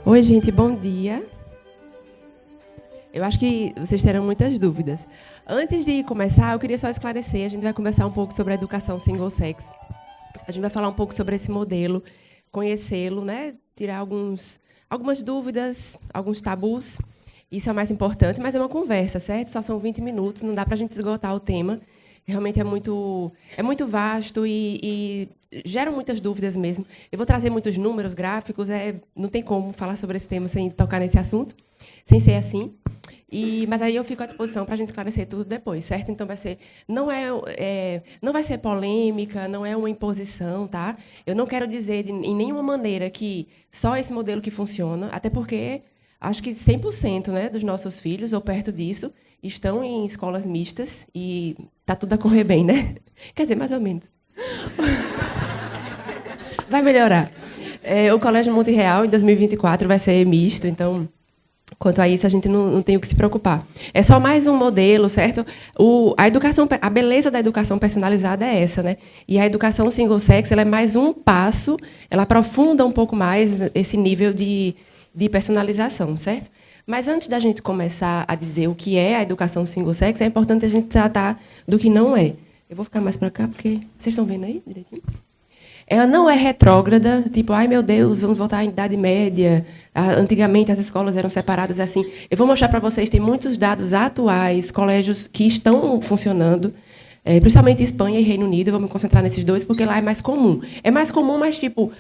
Oi, gente, bom dia. Eu acho que vocês terão muitas dúvidas. Antes de começar, eu queria só esclarecer, a gente vai conversar um pouco sobre a educação single sex. A gente vai falar um pouco sobre esse modelo, conhecê-lo, né? Tirar algumas dúvidas, alguns tabus. Isso é o mais importante, mas é uma conversa, certo? Só são 20 minutos, não dá para a gente esgotar o tema. Realmente é muito vasto e geram muitas dúvidas mesmo. Eu vou trazer muitos números, gráficos, não tem como falar sobre esse tema sem tocar nesse assunto, sem ser assim. Mas aí eu fico à disposição para a gente esclarecer tudo depois, certo? Então não vai ser polêmica, não é uma imposição, tá? Eu não quero dizer em nenhuma maneira que só esse modelo que funciona, até porque acho que 100%, né, dos nossos filhos, ou perto disso, estão em escolas mistas e está tudo a correr bem, né? Quer dizer, mais ou menos. Vai melhorar. O Colégio Monte Real, em 2024, vai ser misto, então, quanto a isso, a gente não tem o que se preocupar. É só mais um modelo, certo? A beleza da educação personalizada é essa, né? E a educação single sex, ela é mais um passo, ela aprofunda um pouco mais esse nível de personalização, certo? Mas antes da gente começar a dizer o que é a educação single sex, é importante a gente tratar do que não é. Eu vou ficar mais para cá, porque vocês estão vendo aí direitinho? Ela não é retrógrada, tipo, ai meu Deus, vamos voltar à Idade Média. Antigamente as escolas eram separadas assim. Eu vou mostrar para vocês, tem muitos dados atuais, colégios que estão funcionando, principalmente Espanha e Reino Unido. Eu vou me concentrar nesses dois, porque lá é mais comum. É mais comum, mas tipo,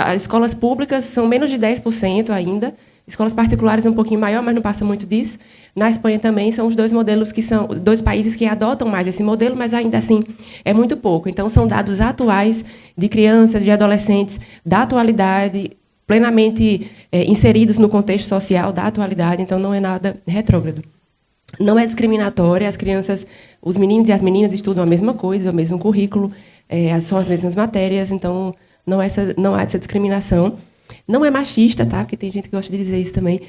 as escolas públicas são menos de 10% ainda. Escolas particulares é um pouquinho maior, mas não passa muito disso. Na Espanha também são os dois modelos que são dois países que adotam mais esse modelo, mas ainda assim é muito pouco. Então são dados atuais de crianças, de adolescentes da atualidade, plenamente inseridos no contexto social da atualidade. Então não é nada retrógrado. Não é discriminatória. As crianças, os meninos e as meninas estudam a mesma coisa, o mesmo currículo, são as mesmas matérias. Então não há essa discriminação. Não é machista, tá? Porque tem gente que gosta de dizer isso também.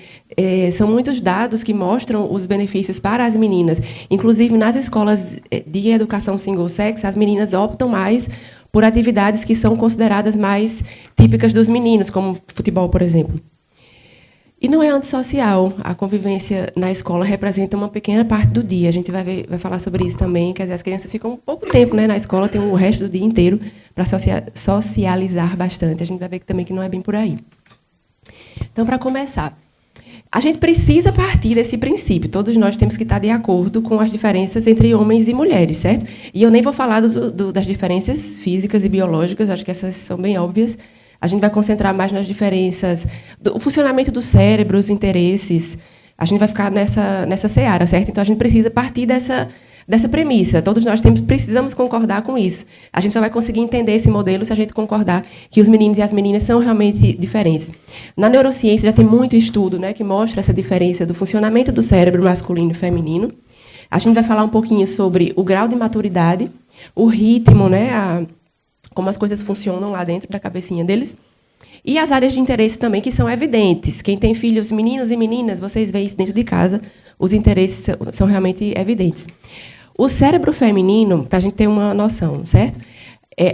São muitos dados que mostram os benefícios para as meninas. Inclusive, nas escolas de educação single sex, as meninas optam mais por atividades que são consideradas mais típicas dos meninos, como futebol, por exemplo. E não é antissocial. A convivência na escola representa uma pequena parte do dia. A gente vai falar sobre isso também. Quer dizer, as crianças ficam pouco tempo, né, na escola, tem o resto do dia inteiro para socializar bastante. A gente vai ver também que não é bem por aí. Então, para começar, a gente precisa partir desse princípio. Todos nós temos que estar de acordo com as diferenças entre homens e mulheres, certo? E eu nem vou falar das diferenças físicas e biológicas, acho que essas são bem óbvias. A gente vai concentrar mais nas diferenças do funcionamento do cérebro, os interesses. A gente vai ficar nessa seara, certo? Então, a gente precisa partir dessa premissa. Todos nós precisamos concordar com isso. A gente só vai conseguir entender esse modelo se a gente concordar que os meninos e as meninas são realmente diferentes. Na neurociência, já tem muito estudo, né, que mostra essa diferença do funcionamento do cérebro masculino e feminino. A gente vai falar um pouquinho sobre o grau de maturidade, o ritmo, né, como as coisas funcionam lá dentro da cabecinha deles. E as áreas de interesse também, que são evidentes. Quem tem filhos, meninos e meninas, vocês veem isso dentro de casa, os interesses são realmente evidentes. O cérebro feminino, para a gente ter uma noção, certo?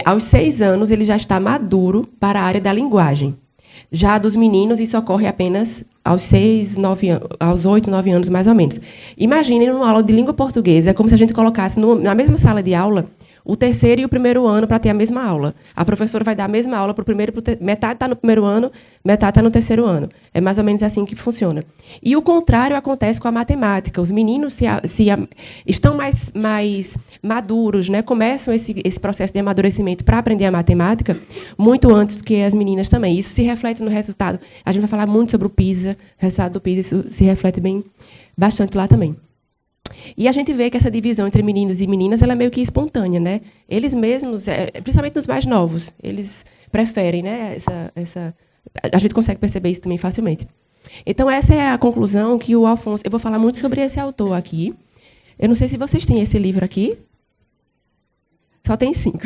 Aos 6 anos, ele já está maduro para a área da linguagem. Já dos meninos, isso ocorre apenas aos 8, 9 anos, mais ou menos. Imaginem numa aula de língua portuguesa, é como se a gente colocasse na mesma sala de aula o terceiro e o primeiro ano para ter a mesma aula. A professora vai dar a mesma aula para o primeiro, metade está no primeiro ano, metade está no terceiro ano. É mais ou menos assim que funciona. E o contrário acontece com a matemática. Os meninos estão mais maduros, né? Começam esse processo de amadurecimento para aprender a matemática muito antes do que as meninas também. Isso se reflete no resultado. A gente vai falar muito sobre o PISA, o resultado do PISA, isso se reflete bastante lá também. E a gente vê que essa divisão entre meninos e meninas ela é meio que espontânea, né? Eles mesmos, principalmente nos mais novos, eles preferem, né? A gente consegue perceber isso também facilmente. Então, essa é a conclusão que o Alfonso... Eu vou falar muito sobre esse autor aqui. Eu não sei se vocês têm esse livro aqui. Só tem 5.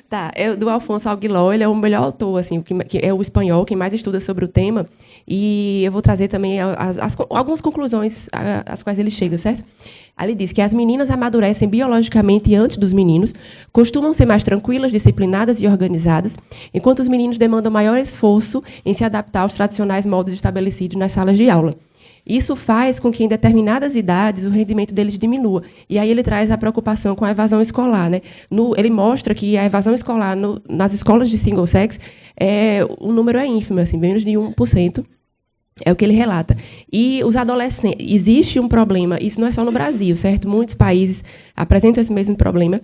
Tá, é do Alfonso Aguiló, ele é o melhor autor, assim, que é o espanhol, quem mais estuda sobre o tema, e eu vou trazer também algumas conclusões às quais ele chega, certo? Aí ele diz que as meninas amadurecem biologicamente antes dos meninos, costumam ser mais tranquilas, disciplinadas e organizadas, enquanto os meninos demandam maior esforço em se adaptar aos tradicionais moldes estabelecidos nas salas de aula. Isso faz com que, em determinadas idades, o rendimento deles diminua. E aí ele traz a preocupação com a evasão escolar. Né? Ele mostra que a evasão escolar nas escolas de single sex, o número é ínfimo, assim, menos de 1%. É o que ele relata. E os adolescentes... Existe um problema, isso não é só no Brasil, certo? Muitos países apresentam esse mesmo problema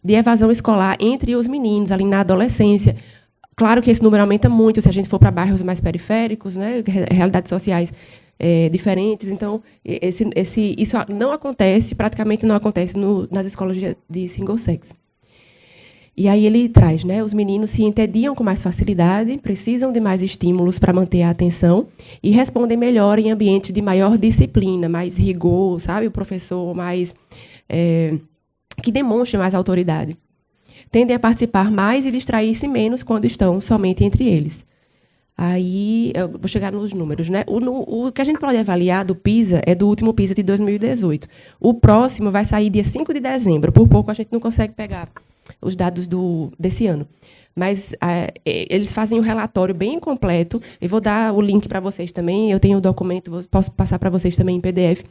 de evasão escolar entre os meninos, ali na adolescência. Claro que esse número aumenta muito se a gente for para bairros mais periféricos, né? Realidades sociais diferentes. Então, isso não acontece, praticamente não acontece nas escolas de single sex. E aí ele traz, né, os meninos se entediam com mais facilidade, precisam de mais estímulos para manter a atenção e respondem melhor em ambientes de maior disciplina, mais rigor, sabe? O professor mais que demonstre mais autoridade. Tendem a participar mais e distrair-se menos quando estão somente entre eles. Aí, eu vou chegar nos números, né? O que a gente pode avaliar do PISA é do último PISA de 2018. O próximo vai sair dia 5 de dezembro. Por pouco a gente não consegue pegar os dados desse ano. Mas eles fazem um relatório bem completo. Eu vou dar o link para vocês também. Eu tenho o documento, posso passar para vocês também em PDF.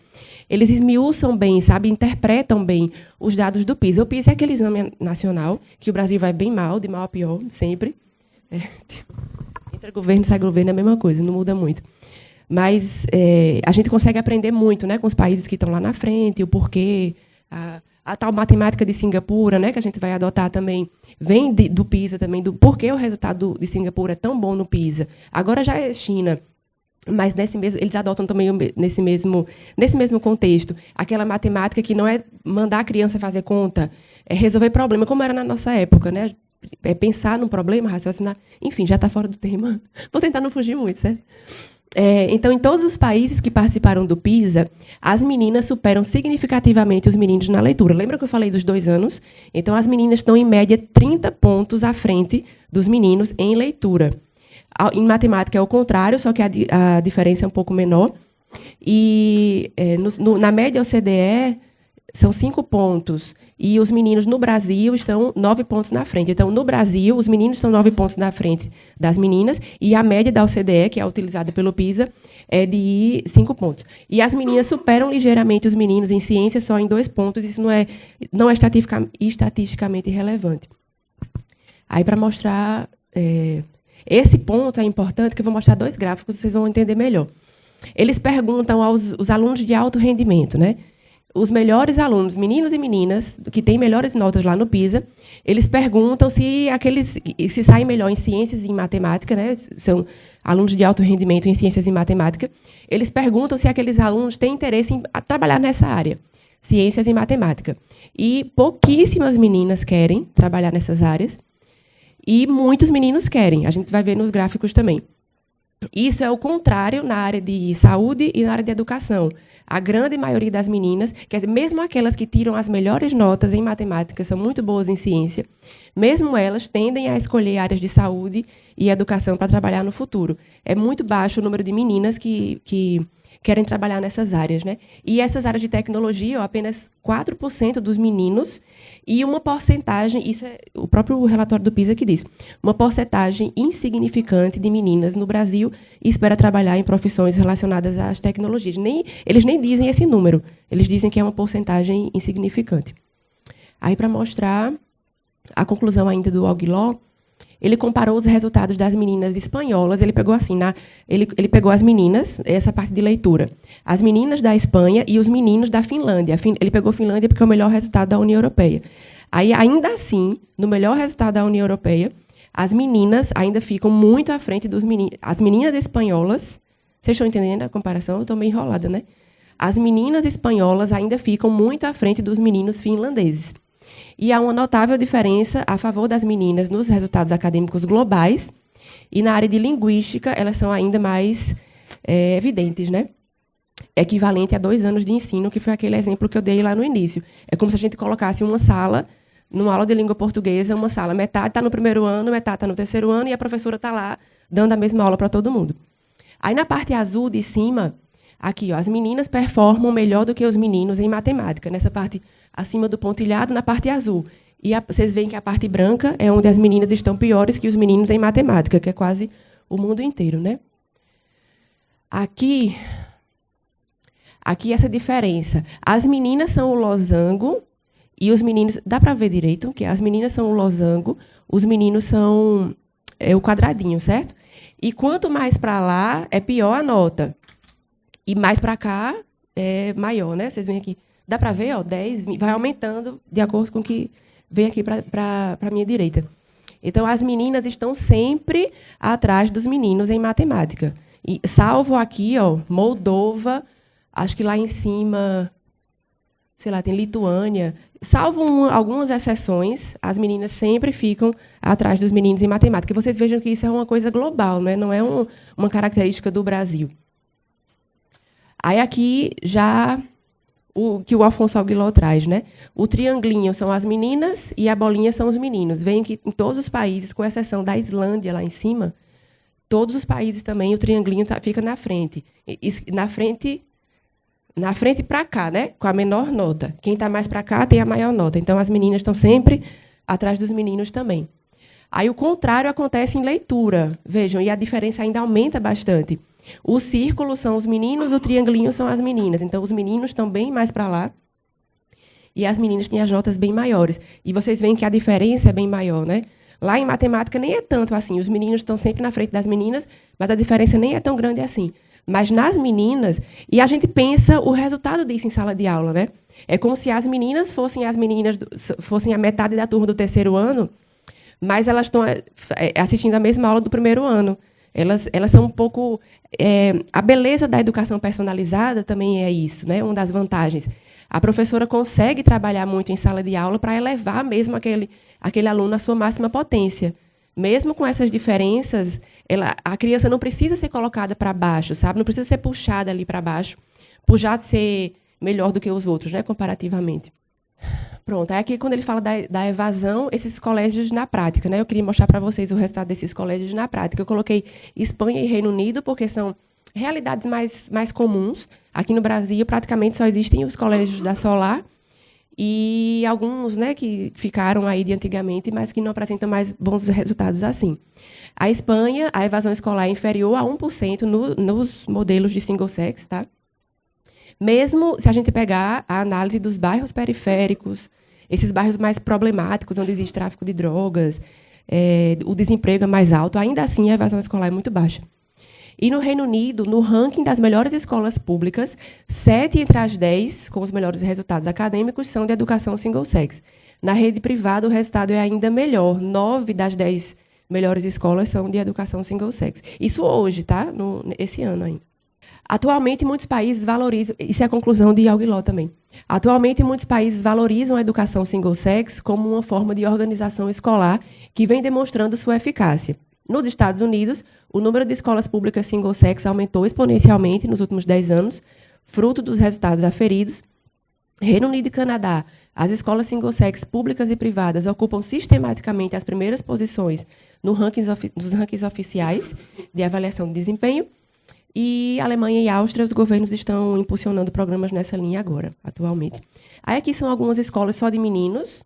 Eles esmiuçam bem, sabe? Interpretam bem os dados do PISA. O PISA é aquele exame nacional que o Brasil vai bem mal, de mal a pior, sempre. Entra governo, sai governo, é a mesma coisa, não muda muito. Mas a gente consegue aprender muito, né, com os países que estão lá na frente, o porquê. A tal matemática de Singapura, né, que a gente vai adotar também, vem do PISA também, do porquê o resultado de Singapura é tão bom no PISA. Agora já é China, mas eles adotam também nesse mesmo contexto. Aquela matemática que não é mandar a criança fazer conta, é resolver problema, como era na nossa época, né? É pensar num problema, raciocinar. Enfim, já está fora do tema. Vou tentar não fugir muito, certo? Então, em todos os países que participaram do PISA, as meninas superam significativamente os meninos na leitura. Lembra que eu falei dos 2 anos? Então, as meninas estão, em média, 30 pontos à frente dos meninos em leitura. Em matemática é o contrário, só que a diferença é um pouco menor. E na média OCDE, são 5 pontos. E os meninos no Brasil estão 9 pontos na frente. Então, no Brasil, os meninos estão 9 pontos na frente das meninas, e a média da OCDE, que é utilizada pelo PISA, é de 5 pontos. E as meninas superam ligeiramente os meninos em ciência só em 2 pontos. Isso não é estatisticamente relevante. Aí, para mostrar... esse ponto é importante, que eu vou mostrar 2 gráficos, vocês vão entender melhor. Eles perguntam aos alunos de alto rendimento, né? Os melhores alunos, meninos e meninas, que têm melhores notas lá no PISA, eles perguntam se saem melhor em ciências e em matemática, né? São alunos de alto rendimento em ciências e matemática. Eles perguntam se aqueles alunos têm interesse em trabalhar nessa área, ciências e matemática. E pouquíssimas meninas querem trabalhar nessas áreas, e muitos meninos querem. A gente vai ver nos gráficos também. Isso é o contrário na área de saúde e na área de educação. A grande maioria das meninas, quer dizer, mesmo aquelas que tiram as melhores notas em matemática, são muito boas em ciência, mesmo elas tendem a escolher áreas de saúde e educação para trabalhar no futuro. É muito baixo o número de meninas que querem trabalhar nessas áreas, né? E essas áreas de tecnologia, apenas 4% dos meninos, e uma porcentagem, isso é o próprio relatório do PISA que diz, uma porcentagem insignificante de meninas no Brasil espera trabalhar em profissões relacionadas às tecnologias. Eles nem dizem esse número, eles dizem que é uma porcentagem insignificante. Aí, para mostrar a conclusão ainda do Aguiló, ele comparou os resultados das meninas espanholas. Ele pegou assim, ele pegou as meninas, essa parte de leitura, as meninas da Espanha e os meninos da Finlândia. Ele pegou a Finlândia porque é o melhor resultado da União Europeia. Aí, ainda assim, no melhor resultado da União Europeia, as meninas ainda ficam muito à frente dos meninos. As meninas espanholas, vocês estão entendendo a comparação? Eu estou meio enrolada, né? As meninas espanholas ainda ficam muito à frente dos meninos finlandeses. E há uma notável diferença a favor das meninas nos resultados acadêmicos globais, e na área de linguística elas são ainda mais evidentes, né? Equivalente a 2 anos de ensino, que foi aquele exemplo que eu dei lá no início. É como se a gente colocasse uma sala numa aula de língua portuguesa, uma sala, metade está no primeiro ano, metade está no terceiro ano, e a professora está lá dando a mesma aula para todo mundo. Aí, na parte azul de cima, aqui, ó, as meninas performam melhor do que os meninos em matemática, nessa parte acima do pontilhado, na parte azul. E vocês veem que a parte branca é onde as meninas estão piores que os meninos em matemática, que é quase o mundo inteiro, né? Aqui essa diferença. As meninas são o losango e os meninos... Dá para ver direito? Que as meninas são o losango, os meninos são o quadradinho, certo? E quanto mais para lá, é pior a nota. E mais para cá, é maior, né? Vocês veem aqui. Dá para ver, ó, 10, vai aumentando de acordo com o que vem aqui para a minha direita. Então, as meninas estão sempre atrás dos meninos em matemática. E, salvo aqui, ó, Moldova, acho que lá em cima, sei lá, tem Lituânia. Salvo algumas exceções, as meninas sempre ficam atrás dos meninos em matemática. E vocês vejam que isso é uma coisa global, né? Não é uma característica do Brasil. Aí aqui já o que o Afonso Aguiló traz, né? O triangulinho são as meninas e a bolinha são os meninos. Veem que em todos os países, com exceção da Islândia lá em cima, todos os países também o triangulinho fica na frente. Na frente para cá, né? Com a menor nota. Quem está mais para cá tem a maior nota. Então, as meninas estão sempre atrás dos meninos também. Aí, o contrário acontece em leitura. Vejam, e a diferença ainda aumenta bastante. O círculo são os meninos, o triangulinho são as meninas. Então, os meninos estão bem mais para lá e as meninas têm as notas bem maiores. E vocês veem que a diferença é bem maior, né? Lá em matemática nem é tanto assim. Os meninos estão sempre na frente das meninas, mas a diferença nem é tão grande assim. Mas nas meninas, e a gente pensa o resultado disso em sala de aula, né? É como se as meninas fossem a metade da turma do terceiro ano, mas elas estão assistindo a mesma aula do primeiro ano. Elas são um pouco... a beleza da educação personalizada também é isso, né? Uma das vantagens. A professora consegue trabalhar muito em sala de aula para elevar mesmo aquele aluno à sua máxima potência. Mesmo com essas diferenças, a criança não precisa ser colocada para baixo, sabe? Não precisa ser puxada ali para baixo, por já ser melhor do que os outros, né? Comparativamente. Pronto, aí aqui quando ele fala da evasão, esses colégios na prática, né? Eu queria mostrar para vocês o resultado desses colégios na prática. Eu coloquei Espanha e Reino Unido, porque são realidades mais comuns. Aqui no Brasil, praticamente só existem os colégios da Solar e alguns, né, que ficaram aí de antigamente, mas que não apresentam mais bons resultados assim. A Espanha, a evasão escolar é inferior a 1% nos modelos de single sex, tá? Mesmo se a gente pegar a análise dos bairros periféricos, esses bairros mais problemáticos, onde existe tráfico de drogas, o desemprego é mais alto, ainda assim a evasão escolar é muito baixa. E no Reino Unido, no ranking das melhores escolas públicas, 7 entre as 10 com os melhores resultados acadêmicos são de educação single-sex. Na rede privada, o resultado é ainda melhor. 9 das 10 melhores escolas são de educação single-sex. Isso hoje, tá? Esse ano ainda. Atualmente, muitos países valorizam... Isso é a conclusão de Aguiló também. Atualmente, muitos países valorizam a educação single-sex como uma forma de organização escolar que vem demonstrando sua eficácia. Nos Estados Unidos, o número de escolas públicas single-sex aumentou exponencialmente nos últimos 10 anos, fruto dos resultados aferidos. Reino Unido e Canadá, as escolas single-sex públicas e privadas ocupam sistematicamente as primeiras posições nos rankings oficiais de avaliação de desempenho. E Alemanha e Áustria, os governos estão impulsionando programas nessa linha agora, atualmente. Aí aqui são algumas escolas só de meninos,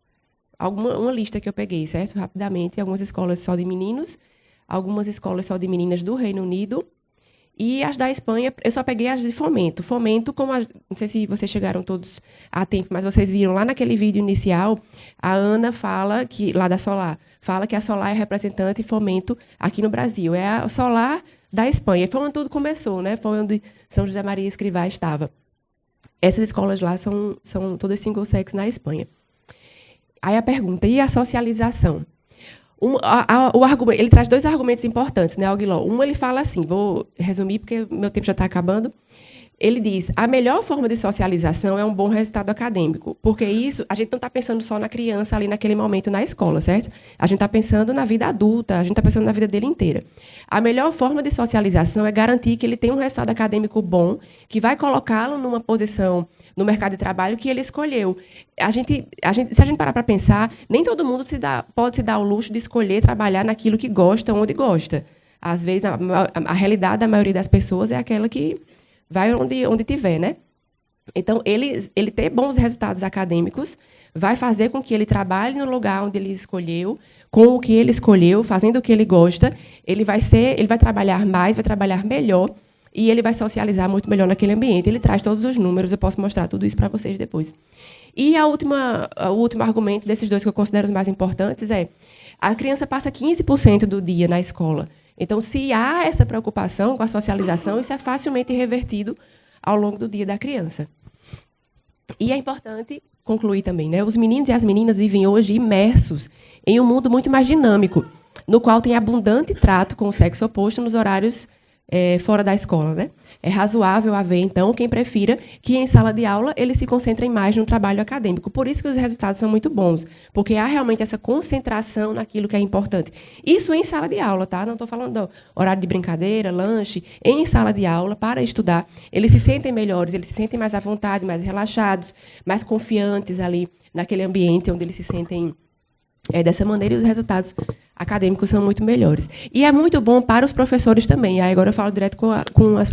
uma lista que eu peguei, certo? Rapidamente, algumas escolas só de meninos, algumas escolas só de meninas do Reino Unido, e as da Espanha, eu só peguei as de Fomento. Fomento, não sei se vocês chegaram todos a tempo, mas vocês viram lá naquele vídeo inicial, a Ana fala, lá da Solar, fala que a Solar é representante Fomento aqui no Brasil. É a Solar da Espanha. Foi onde tudo começou, né? Foi onde São José Maria Escrivá estava. Essas escolas lá são todas single-sex na Espanha. Aí a pergunta, e a socialização? Ele traz dois argumentos importantes, né, Aguiló? Ele fala assim, vou resumir porque meu tempo já está acabando. Ele diz, a melhor forma de socialização é um bom resultado acadêmico, porque isso, a gente não está pensando só na criança ali naquele momento na escola, certo? A gente está pensando na vida adulta, a gente está pensando na vida dele inteira. A melhor forma de socialização é garantir que ele tenha um resultado acadêmico bom, que vai colocá-lo numa posição no mercado de trabalho que ele escolheu. Se a gente parar para pensar, nem todo mundo pode se dar o luxo de escolher trabalhar naquilo que gosta, onde gosta. Às vezes, a realidade da maioria das pessoas é aquela que vai onde tiver, né? Então, ele ter bons resultados acadêmicos vai fazer com que ele trabalhe no lugar onde ele escolheu, com o que ele escolheu, fazendo o que ele gosta. Ele vai trabalhar mais, vai trabalhar melhor e ele vai socializar muito melhor naquele ambiente. Ele traz todos os números, eu posso mostrar tudo isso para vocês depois. E o último argumento desses dois que eu considero os mais importantes é a criança passa 15% do dia na escola. Então, se há essa preocupação com a socialização, isso é facilmente revertido ao longo do dia da criança. E é importante concluir também, né? Os meninos e as meninas vivem hoje imersos em um mundo muito mais dinâmico, no qual tem abundante trato com o sexo oposto nos horários fora da escola, né? É razoável haver, então, quem prefira que em sala de aula eles se concentrem mais no trabalho acadêmico. Por isso que os resultados são muito bons, porque há realmente essa concentração naquilo que é importante. Isso em sala de aula, tá? Não estou falando do horário de brincadeira, lanche. Em sala de aula, para estudar, eles se sentem melhores, eles se sentem mais à vontade, mais relaxados, mais confiantes ali naquele ambiente onde eles se sentem dessa maneira, e os resultados acadêmicos são muito melhores. E é muito bom para os professores também. Aí agora eu falo direto com os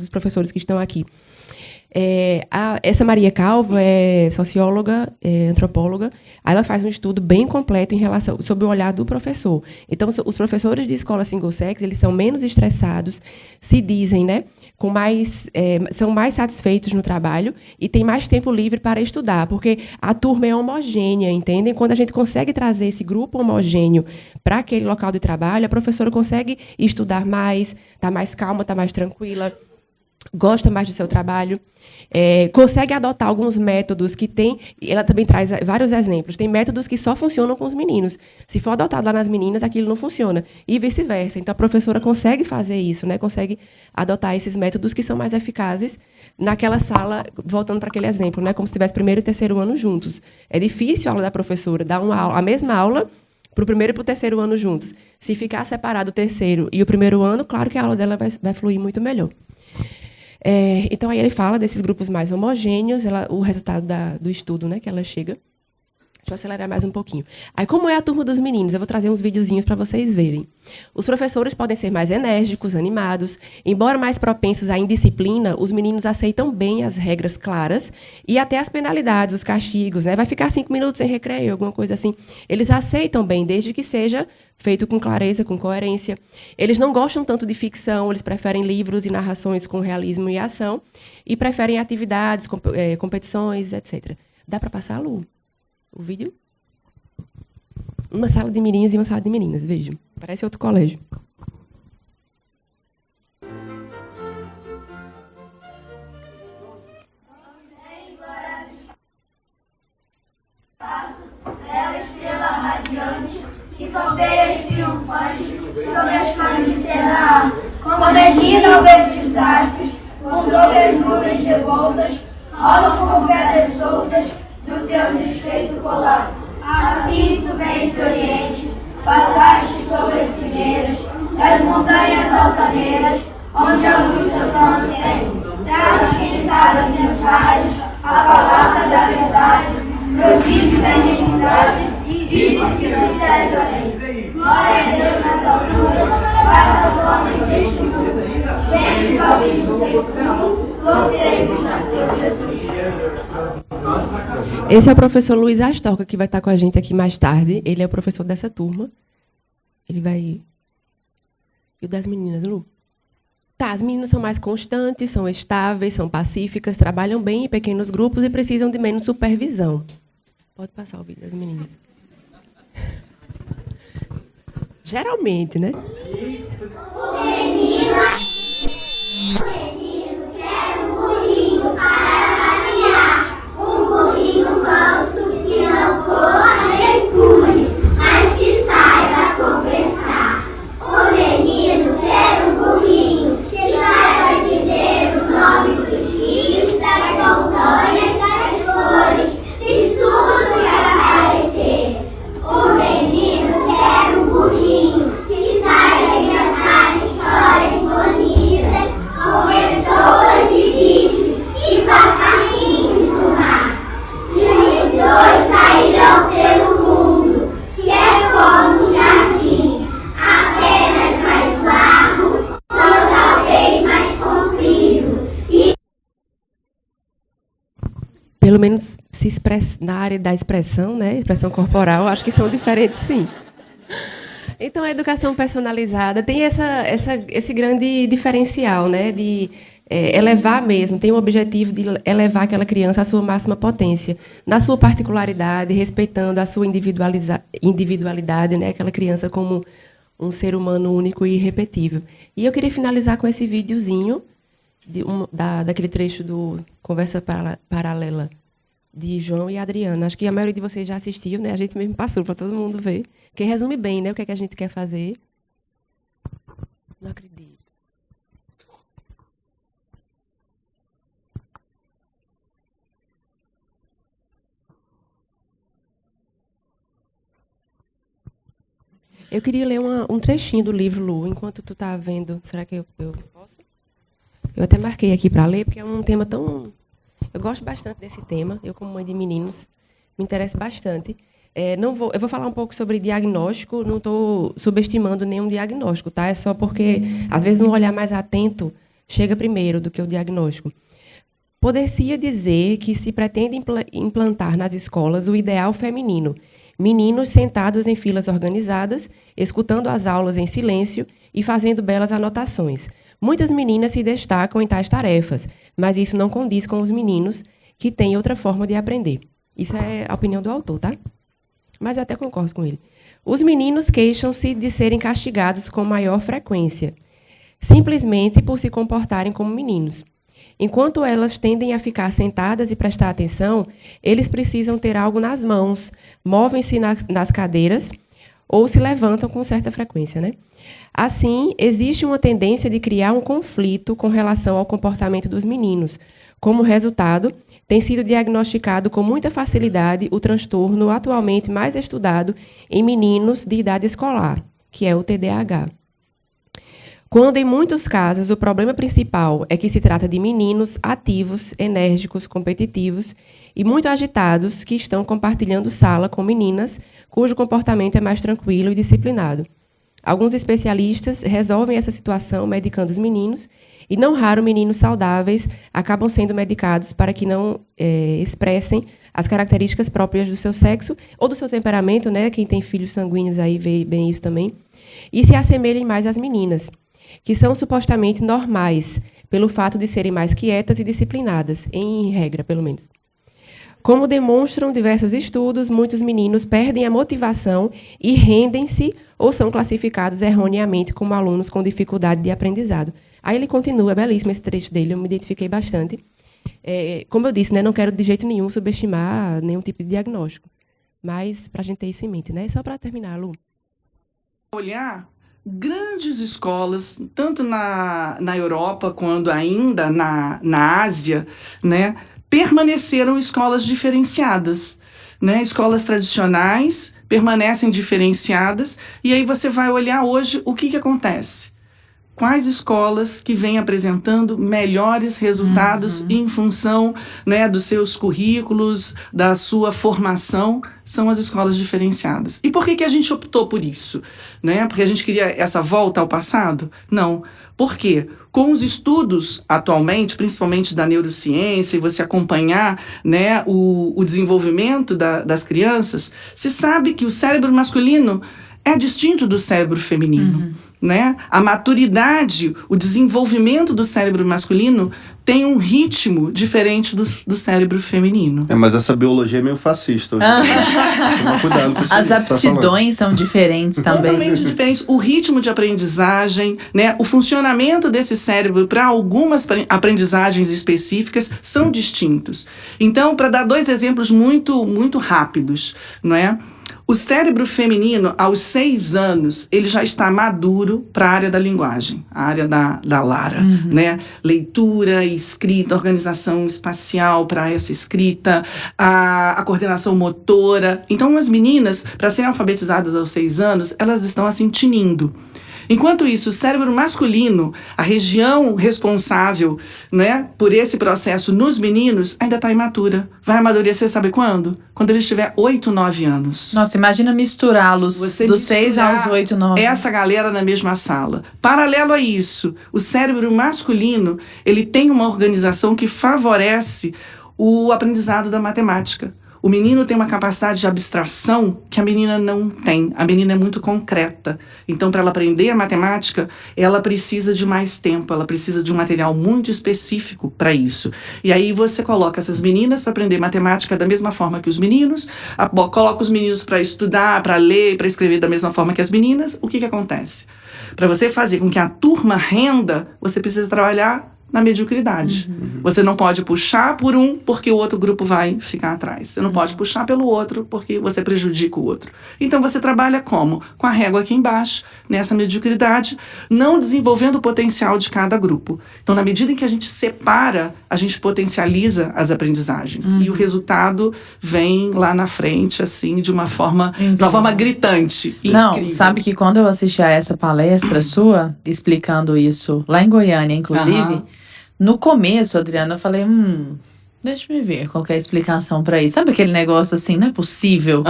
professores que estão aqui. Essa Maria Calvo é socióloga, antropóloga. Aí ela faz um estudo bem completo sobre o olhar do professor. Então, os professores de escola single sex, eles são menos estressados, se dizem, né, são mais satisfeitos no trabalho e têm mais tempo livre para estudar, porque a turma é homogênea, entendem? Quando a gente consegue trazer esse grupo homogêneo para aquele local de trabalho, a professora consegue estudar mais, está mais calma, está mais tranquila, gosta mais do seu trabalho, consegue adotar alguns métodos que tem. Ela também traz vários exemplos. Tem métodos que só funcionam com os meninos. Se for adotado lá nas meninas, aquilo não funciona. E vice-versa. Então, a professora consegue fazer isso, né? Consegue adotar esses métodos que são mais eficazes naquela sala, voltando para aquele exemplo, né? Como se tivesse primeiro e terceiro ano juntos. É difícil a aula da professora dar a mesma aula para o primeiro e para o terceiro ano juntos. Se ficar separado o terceiro e o primeiro ano, claro que a aula dela vai fluir muito melhor. Então, aí ele fala desses grupos mais homogêneos, o resultado do estudo, né, que ela chega. Deixa eu acelerar mais um pouquinho. Aí, como é a turma dos meninos? Eu vou trazer uns videozinhos para vocês verem. Os professores podem ser mais enérgicos, animados. Embora mais propensos à indisciplina, os meninos aceitam bem as regras claras e até as penalidades, os castigos, né? Vai ficar 5 minutos sem recreio, alguma coisa assim. Eles aceitam bem, desde que seja feito com clareza, com coerência. Eles não gostam tanto de ficção, eles preferem livros e narrações com realismo e ação e preferem atividades, competições, etc. Dá para passar, Lu? O vídeo? Uma sala de meninos e uma sala de meninas, vejam. Parece outro colégio. Bela estrela radiante que campeia triunfante sobre as canas de cena, convergindo ao ver dos desastres, por sobre as nuvens revoltas, rolam como pedras soltas do teu desfeito colar. Assim tu vens do Oriente, passaste sobre as cimeiras das montanhas altaneiras, onde a luz seu trono tem. Trazes, quem sabe, meus raios, a palavra da verdade, prodígio da imensidade, disse que se segue além. Glória a Deus nas alturas, paz aos homens deste mundo. Vem ao abismo sem fundo, loucemos nasceu Jesus. Esse é o professor Luiz Astorga, que vai estar com a gente aqui mais tarde. Ele é o professor dessa turma. Ele vai... E o das meninas, Lu? Tá, as meninas são mais constantes, são estáveis, são pacíficas, trabalham bem em pequenos grupos e precisam de menos supervisão. Pode passar o vídeo das meninas. Geralmente, né? O menino quer um burrinho para passear. Um burrinho manso que não corra nem pule, mas que saiba pelo menos se expressa na área da expressão, né? Expressão corporal, acho que são diferentes, sim. Então, a educação personalizada tem esse grande diferencial, né? De elevar mesmo, tem o objetivo de elevar aquela criança à sua máxima potência, na sua particularidade, respeitando a sua individualidade, né? Aquela criança como um ser humano único e irrepetível. E eu queria finalizar com esse videozinho daquele trecho do Conversa Paralela de João e Adriana. Acho que a maioria de vocês já assistiu, né? A gente mesmo passou para todo mundo ver. Que resume bem, né? O que é que a gente quer fazer. Não acredito. Eu queria ler um trechinho do livro, Lu, enquanto tu tá vendo. Será que eu posso? Eu até marquei aqui para ler, porque é um tema tão... Eu gosto bastante desse tema. Eu, como mãe de meninos, me interesso bastante. Eu vou falar um pouco sobre diagnóstico, não estou subestimando nenhum diagnóstico, tá? É só porque, às vezes, um olhar mais atento chega primeiro do que o diagnóstico. Poder-se dizer que se pretende implantar nas escolas o ideal feminino. Meninos sentados em filas organizadas, escutando as aulas em silêncio e fazendo belas anotações. Muitas meninas se destacam em tais tarefas, mas isso não condiz com os meninos que têm outra forma de aprender. Isso é a opinião do autor, tá? Mas eu até concordo com ele. Os meninos queixam-se de serem castigados com maior frequência, simplesmente por se comportarem como meninos. Enquanto elas tendem a ficar sentadas e prestar atenção, eles precisam ter algo nas mãos, movem-se nas cadeiras ou se levantam com certa frequência, né? Assim, existe uma tendência de criar um conflito com relação ao comportamento dos meninos. Como resultado, tem sido diagnosticado com muita facilidade o transtorno atualmente mais estudado em meninos de idade escolar, que é o TDAH. Quando, em muitos casos, o problema principal é que se trata de meninos ativos, enérgicos, competitivos e muito agitados que estão compartilhando sala com meninas cujo comportamento é mais tranquilo e disciplinado. Alguns especialistas resolvem essa situação medicando os meninos e, não raro, meninos saudáveis acabam sendo medicados para que não expressem as características próprias do seu sexo ou do seu temperamento, né? Quem tem filhos sanguíneos aí vê bem isso também, e se assemelhem mais às meninas, que são supostamente normais, pelo fato de serem mais quietas e disciplinadas, em regra, pelo menos. Como demonstram diversos estudos, muitos meninos perdem a motivação e rendem-se ou são classificados erroneamente como alunos com dificuldade de aprendizado. Aí ele continua, é belíssimo esse trecho dele, eu me identifiquei bastante. Como eu disse, né, não quero de jeito nenhum subestimar nenhum tipo de diagnóstico, mas para a gente ter isso em mente, né? Só para terminar, Lu. Olhar grandes escolas, tanto na Europa quanto ainda na Ásia, né, permaneceram escolas diferenciadas. Né? Escolas tradicionais permanecem diferenciadas, e aí você vai olhar hoje o que acontece. Quais escolas que vêm apresentando melhores resultados em função, né, dos seus currículos, da sua formação, são as escolas diferenciadas. E por que a gente optou por isso? Né? Porque a gente queria essa volta ao passado? Não. Por quê? Com os estudos atualmente, principalmente da neurociência, e você acompanhar, né, o desenvolvimento das crianças, se sabe que o cérebro masculino é distinto do cérebro feminino. Né? A maturidade, o desenvolvimento do cérebro masculino tem um ritmo diferente do cérebro feminino. Mas essa biologia é meio fascista hoje. Toma cuidado com isso. As aptidões são diferentes também. Totalmente diferentes. O ritmo de aprendizagem, né? O funcionamento desse cérebro para algumas aprendizagens específicas são distintos. Então, para dar 2 exemplos muito, muito rápidos, não é? O cérebro feminino, aos 6 anos, ele já está maduro para a área da linguagem, a área da Lara, né? Leitura, escrita, organização espacial para essa escrita, a coordenação motora. Então, as meninas, para serem alfabetizadas aos 6 anos, elas estão assim tinindo. Enquanto isso, o cérebro masculino, a região responsável, né, por esse processo nos meninos, ainda está imatura. Vai amadurecer, sabe quando? Quando ele estiver 8, 9 anos. Nossa, imagina misturá-los dos 6 aos 8, 9. Essa galera na mesma sala. Paralelo a isso, o cérebro masculino, ele tem uma organização que favorece o aprendizado da matemática. O menino tem uma capacidade de abstração que a menina não tem. A menina é muito concreta. Então, para ela aprender a matemática, ela precisa de mais tempo, ela precisa de um material muito específico para isso. E aí você coloca essas meninas para aprender matemática da mesma forma que os meninos, coloca os meninos para estudar, para ler, para escrever da mesma forma que as meninas. O que acontece? Para você fazer com que a turma renda, você precisa trabalhar na mediocridade. Você não pode puxar por um porque o outro grupo vai ficar atrás. Você não pode puxar pelo outro porque você prejudica o outro. Então você trabalha como? Com a régua aqui embaixo, nessa mediocridade, não desenvolvendo o potencial de cada grupo. Então, na medida em que a gente separa, a gente potencializa as aprendizagens. E o resultado vem lá na frente, assim, de uma forma gritante. Não, incrível. sabe que quando eu assisti a essa palestra sua, explicando isso, lá em Goiânia, inclusive, no começo, Adriana, eu falei, deixa eu ver qual que é a explicação pra isso. Sabe aquele negócio assim, não é possível?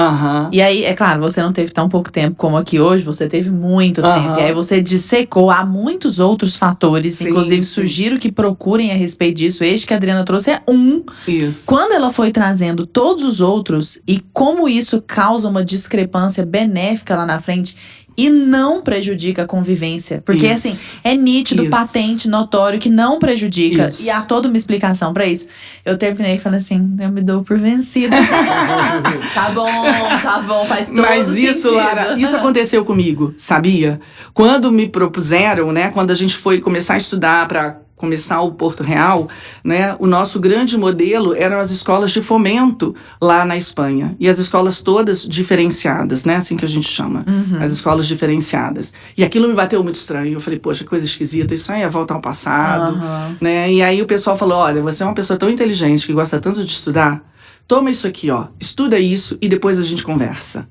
E aí, é claro, você não teve tão pouco tempo como aqui hoje, você teve muito tempo. E aí você dissecou, há muitos outros fatores, Sim, inclusive sim. sugiro que procurem a respeito disso. Este que a Adriana trouxe é Isso. Quando ela foi trazendo todos os outros e como isso causa uma discrepância benéfica lá na frente e não prejudica a convivência. Porque, Isso. assim, é nítido, Isso. patente, notório, que não prejudica. Isso. E há toda uma explicação pra isso. Eu terminei falando assim, eu me dou por vencida. Tá bom, faz todo Mas sentido. isso, Lara, isso aconteceu comigo, sabia? Quando me propuseram, né, quando a gente foi começar a estudar para começar o Porto Real, né, o nosso grande modelo eram as escolas de fomento lá na Espanha. E as escolas todas diferenciadas, né, assim que a gente chama. As escolas diferenciadas. E aquilo me bateu muito estranho. Eu falei, poxa, coisa esquisita, isso aí é voltar ao passado. Né? E aí o pessoal falou, olha, você é uma pessoa tão inteligente que gosta tanto de estudar, toma isso aqui, ó, estuda isso e depois a gente conversa.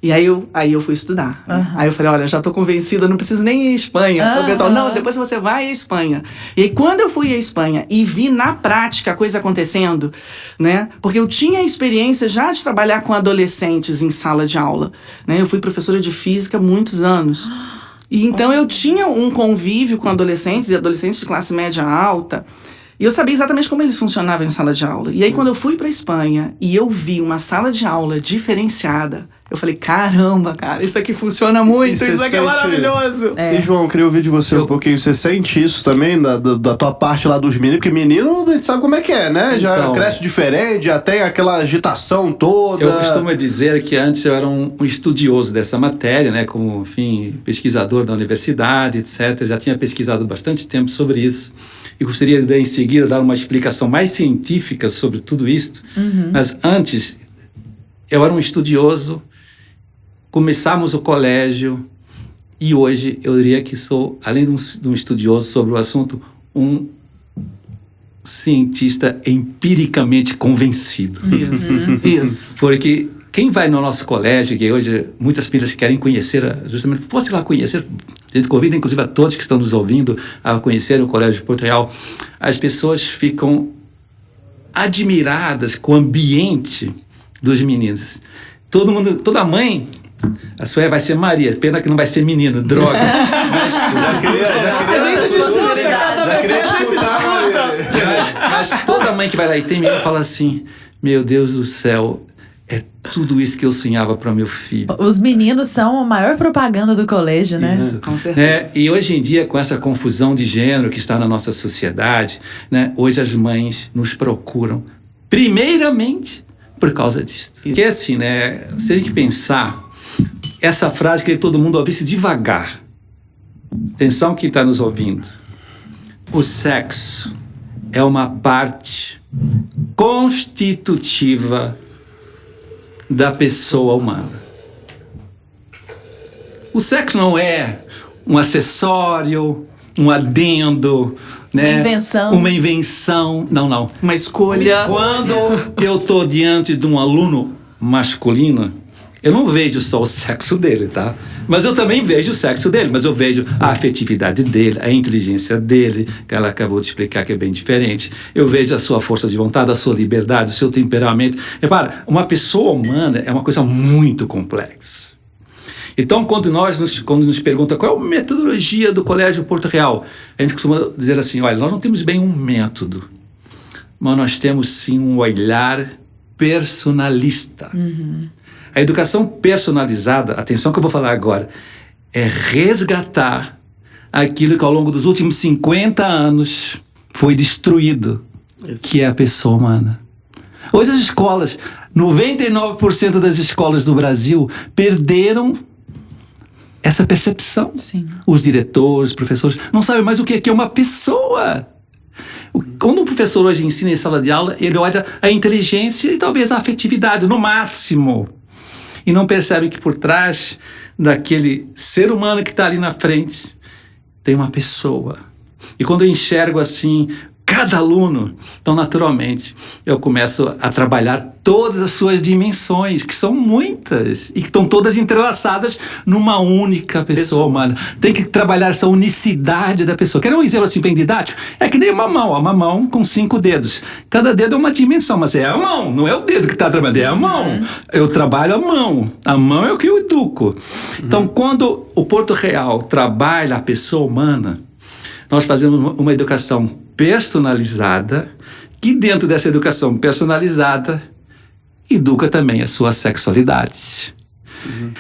E aí eu fui estudar. Aí eu falei, olha, já tô convencida, não preciso nem ir à Espanha. O pessoal, não, depois você vai à Espanha. E aí, quando eu fui à Espanha e vi na prática a coisa acontecendo, né? Porque eu tinha a experiência já de trabalhar com adolescentes em sala de aula. Né? Eu fui professora de física há muitos anos. E então eu tinha um convívio com adolescentes e adolescentes de classe média alta. E eu sabia exatamente como eles funcionavam em sala de aula. E aí, quando eu fui para a Espanha e eu vi uma sala de aula diferenciada, eu falei, caramba, cara, isso aqui funciona muito, isso aqui é maravilhoso. E, João, eu queria ouvir de você um pouquinho. Você sente isso também da tua parte lá dos meninos? Porque menino, a gente sabe como é que é, né? Já Então, cresce diferente, já tem aquela agitação toda. Eu costumo dizer que antes eu era um estudioso dessa matéria, né? Como, enfim, pesquisador da universidade, etc. Já tinha pesquisado bastante tempo sobre isso. E gostaria de, em seguida, dar uma explicação mais científica sobre tudo isso. Mas antes, eu era um estudioso. Começamos o colégio e hoje eu diria que sou, além de um estudioso sobre o assunto, um cientista empiricamente convencido. Isso. Porque quem vai no nosso colégio, que hoje muitas famílias querem conhecer, justamente, fosse lá conhecer, a gente convida inclusive a todos que estão nos ouvindo a conhecer o Colégio de Porto Real, as pessoas ficam admiradas com o ambiente dos meninos. Toda mãe, a sua vai ser Maria, pena que não vai ser menino, droga. Mas toda mãe que vai lá e tem menino fala assim, meu Deus do céu, é tudo isso que eu sonhava para meu filho. Os meninos são a maior propaganda do colégio, né? Isso. Com certeza. E hoje em dia, com essa confusão de gênero que está na nossa sociedade, né, hoje as mães nos procuram, primeiramente, por causa disso. Porque assim, né, você tem que pensar, essa frase que todo mundo ouvisse devagar. Atenção quem está nos ouvindo. O sexo é uma parte constitutiva da pessoa humana. O sexo não é um acessório, um adendo, né? Uma invenção. Não. Uma escolha. Quando eu estou diante de um aluno masculino, eu não vejo só o sexo dele, tá? Mas eu também vejo o sexo dele, mas eu vejo a afetividade dele, a inteligência dele, que ela acabou de explicar que é bem diferente. Eu vejo a sua força de vontade, a sua liberdade, o seu temperamento. Repara, uma pessoa humana é uma coisa muito complexa. Então, quando nos perguntam qual é a metodologia do Colégio Porto Real, a gente costuma dizer assim, olha, nós não temos bem um método, mas nós temos sim um olhar personalista. A educação personalizada, atenção que eu vou falar agora, é resgatar aquilo que ao longo dos últimos 50 anos foi destruído, que é a pessoa humana. Hoje as escolas, 99% das escolas do Brasil perderam essa percepção. Sim. Os diretores, os professores, não sabem mais o que é uma pessoa. Quando o professor hoje ensina em sala de aula, ele olha a inteligência e talvez a afetividade, no máximo. E não percebe que por trás daquele ser humano que está ali na frente, tem uma pessoa. E quando eu enxergo assim, cada aluno, então naturalmente eu começo a trabalhar todas as suas dimensões, que são muitas, e que estão todas entrelaçadas numa única pessoa humana. Tem que trabalhar essa unicidade da pessoa. Quer um exemplo assim bem didático? É que nem uma mão com 5 dedos. Cada dedo é uma dimensão, mas é a mão, não é o dedo que está trabalhando, é a mão. Eu trabalho a mão. A mão é o que eu educo. Então, quando o Porto Real trabalha a pessoa humana, nós fazemos uma educação personalizada, que dentro dessa educação personalizada educa também a sua sexualidade.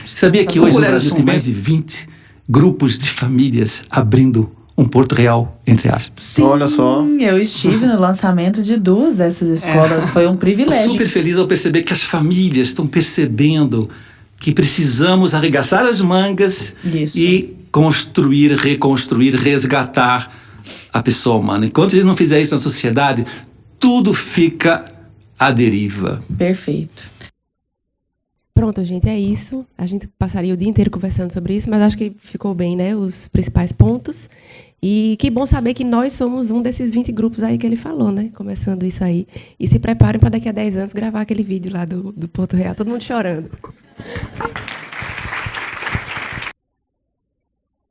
Sabia que hoje no Brasil tem mais de 20 grupos de famílias abrindo um Porto Real, entre aspas? Sim, olha só. Eu estive no lançamento de 2 dessas escolas, foi um privilégio. Super feliz ao perceber que as famílias estão percebendo que precisamos arregaçar as mangas e construir, reconstruir, resgatar a pessoa humana. Enquanto a gente não fizer isso na sociedade, tudo fica à deriva. Perfeito. Pronto, gente, é isso. A gente passaria o dia inteiro conversando sobre isso, mas acho que ficou bem, né? Os principais pontos. E que bom saber que nós somos um desses 20 grupos aí que ele falou, né? Começando isso aí. E se preparem para daqui a 10 anos gravar aquele vídeo lá do Porto Real, todo mundo chorando.